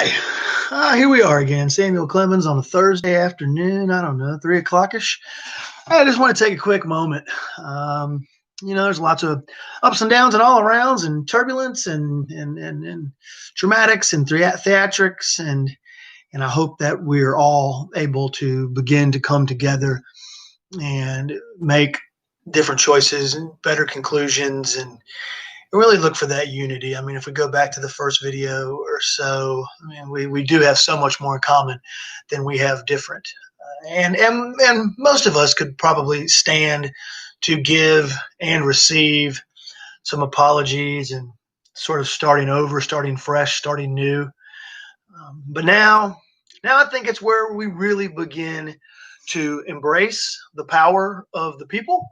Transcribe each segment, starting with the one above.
Hi. Here we are again. Samuel Clemens on a Thursday afternoon. I don't know, 3 o'clock-ish. I just want to take a quick moment. There's lots of ups and downs and all arounds and turbulence and dramatics and theatrics. And I hope that we're all able to begin to come together and make different choices and better conclusions and really look for that unity. I mean, if we go back to the first video or so, I mean, we do have so much more in common than we have different. And most of us could probably stand to give and receive some apologies and sort of starting over, starting fresh, starting new. But now I think it's where we really begin to embrace the power of the people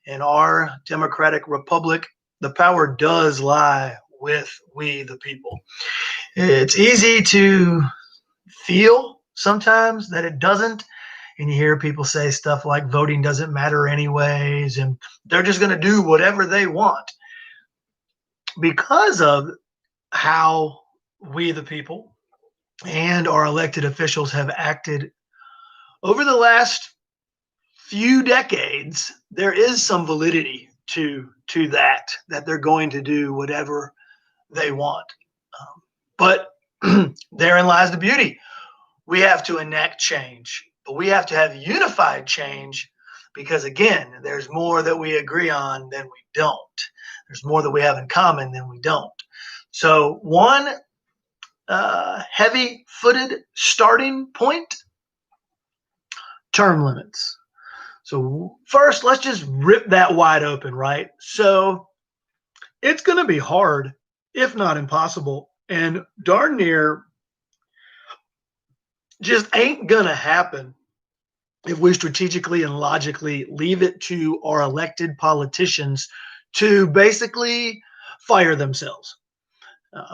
in our democratic republic. The power does lie with we, the people. It's easy to feel sometimes that it doesn't. And you hear people say stuff like voting doesn't matter anyways, and they're just going to do whatever they want because of how we, the people, and our elected officials have acted over the last few decades. There is some validity to that they're going to do whatever they want. But therein lies the beauty. We have to enact change, but we have to have unified change because, again, there's more that we agree on than we don't. There's more that we have in common than we don't. So one heavy-footed starting point, term limits. So first, let's just rip that wide open, right? So it's going to be hard, if not impossible, and darn near just ain't going to happen if we strategically and logically leave it to our elected politicians to basically fire themselves.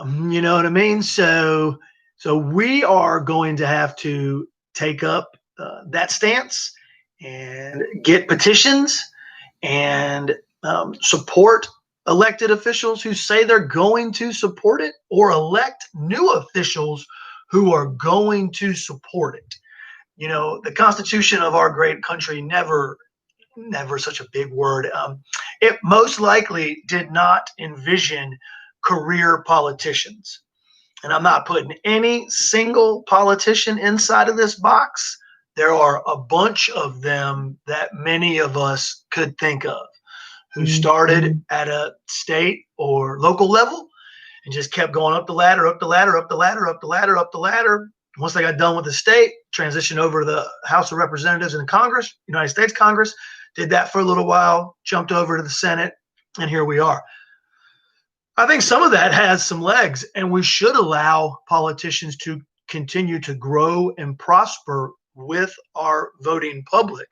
You know what I mean? So we are going to have to take up that stance and get petitions and support elected officials who say they're going to support it, or elect new officials who are going to support it. You know, the Constitution of our great country never such a big word. It most likely did not envision career politicians. And I'm not putting any single politician inside of this box. There are a bunch of them that many of us could think of who started at a state or local level and just kept going up the ladder, up the ladder, up the ladder, up the ladder, up the ladder. Once they got done with the state, transitioned over to the House of Representatives and Congress, United States Congress, did that for a little while, jumped over to the Senate, and here we are. I think some of that has some legs, and we should allow politicians to continue to grow and prosper with our voting public.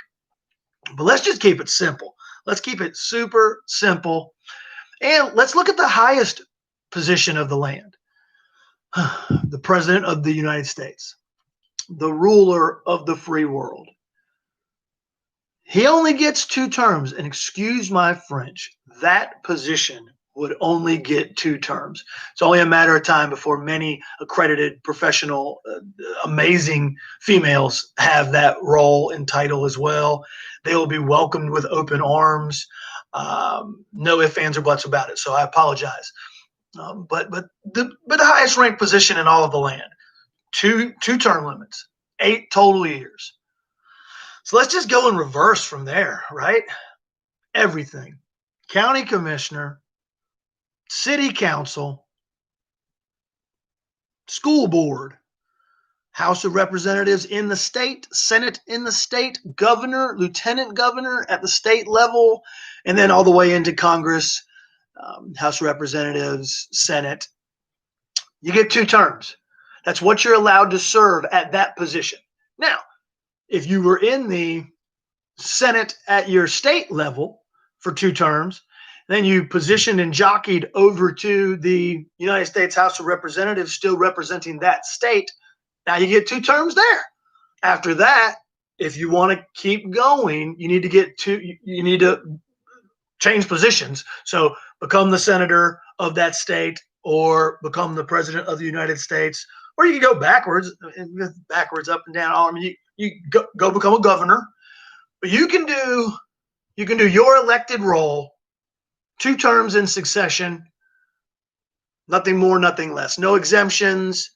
But let's just keep it simple. Let's keep it super simple. And let's look at the highest position of the land. The President of the United States, the ruler of the free world. He only gets 2 terms, and excuse my French, that position would only get 2 terms. It's only a matter of time before many accredited, professional, amazing females have that role and title as well. They will be welcomed with open arms. No ifs, ands, or buts about it. So I apologize. But the highest ranked position in all of the land, two term limits, 8 total years. So let's just go in reverse from there, right? Everything. County commissioner, city council, school board, House of Representatives in the state, Senate in the state, governor, lieutenant governor at the state level, and then all the way into Congress, House of Representatives, Senate. You get 2 terms. That's what you're allowed to serve at that position. Now, if you were in the Senate at your state level for 2 terms, then you positioned and jockeyed over to the United States House of Representatives, still representing that state. Now you get 2 terms there. After that, if you want to keep going, you need to change positions. So become the senator of that state, or become the president of the United States, or you can go backwards, up and down. I mean, you go become a governor, but you can do your elected role 2 terms in succession, nothing more, nothing less. No exemptions,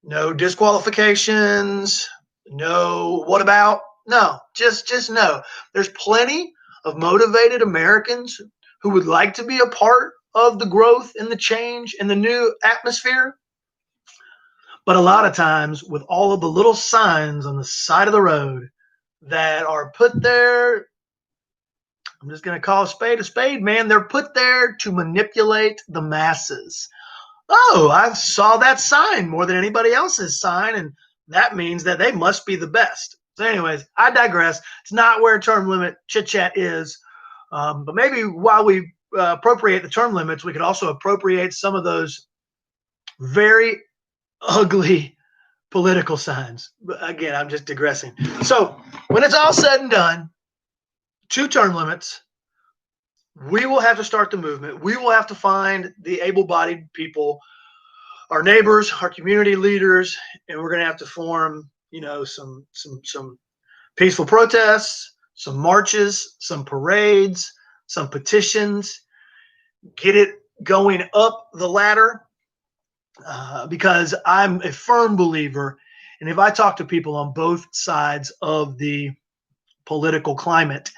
no disqualifications, no what about? No, just no. There's plenty of motivated Americans who would like to be a part of the growth and the change and the new atmosphere. But a lot of times, with all of the little signs on the side of the road that are put there, I'm just going to call a spade, man. They're put there to manipulate the masses. Oh, I saw that sign more than anybody else's sign, and that means that they must be the best. So, anyways, I digress. It's not where term limit chit chat is, but maybe while we appropriate the term limits, we could also appropriate some of those very ugly political signs. But again, I'm just digressing. So, when it's all said and done, 2 term limits, we will have to start the movement. We will have to find the able-bodied people, our neighbors, our community leaders, and we're going to have to form, some peaceful protests, some marches, some parades, some petitions. Get it going up the ladder, because I'm a firm believer, and if I talk to people on both sides of the political climate,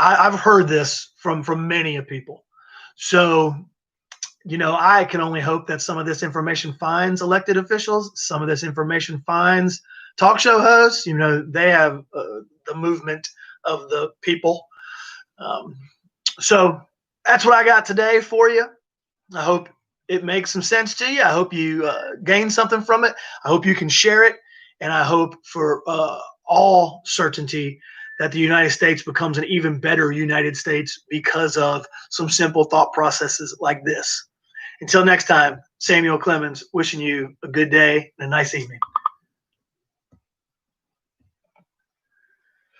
I've heard this from many of people. So, I can only hope that some of this information finds elected officials, some of this information finds talk show hosts. They have the movement of the people. So that's what I got today for you. I hope it makes some sense to you. I hope you gain something from it. I hope you can share it. And I hope for all certainty that the United States becomes an even better United States because of some simple thought processes like this. Until next time, Samuel Clemens wishing you a good day and a nice evening.